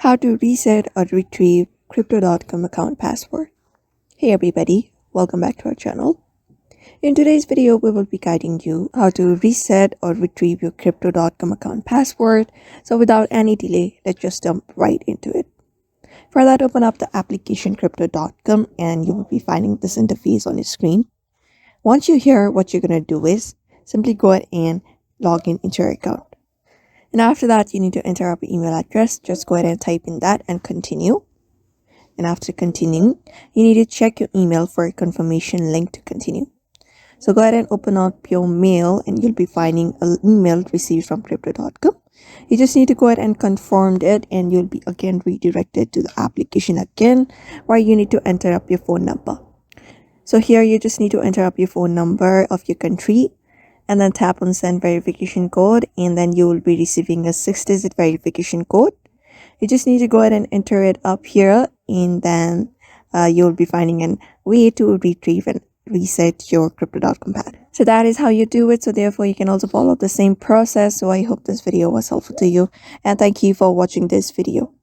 How to reset or retrieve Crypto.com account password. Hey everybody, welcome back to our channel. In today's video, we will be guiding you how to reset or retrieve your Crypto.com account password. So without any delay, let's just jump right into it. For that, open up the application Crypto.com and you will be finding this interface on your screen. Once you're here, what you're going to do is simply go ahead and log in into your account. And after that, you need to enter up your email address. Just go ahead and type in that and continue. And after continuing, you need to check your email for a confirmation link to continue. So go ahead and open up your mail and you'll be finding an email received from Crypto.com. You just need to go ahead and confirm it and you'll be again redirected to the application again where you need to enter up your phone number. So here you just need to enter up your phone number of your country and then tap on send verification code, and then you will be receiving a 6-digit verification code. You just need to go ahead and enter it up here, and then you'll be finding a way to retrieve and reset your Crypto.com pad. So that is how you do it. So therefore you can also follow the same process. So I hope this video was helpful to you, and thank you for watching this video.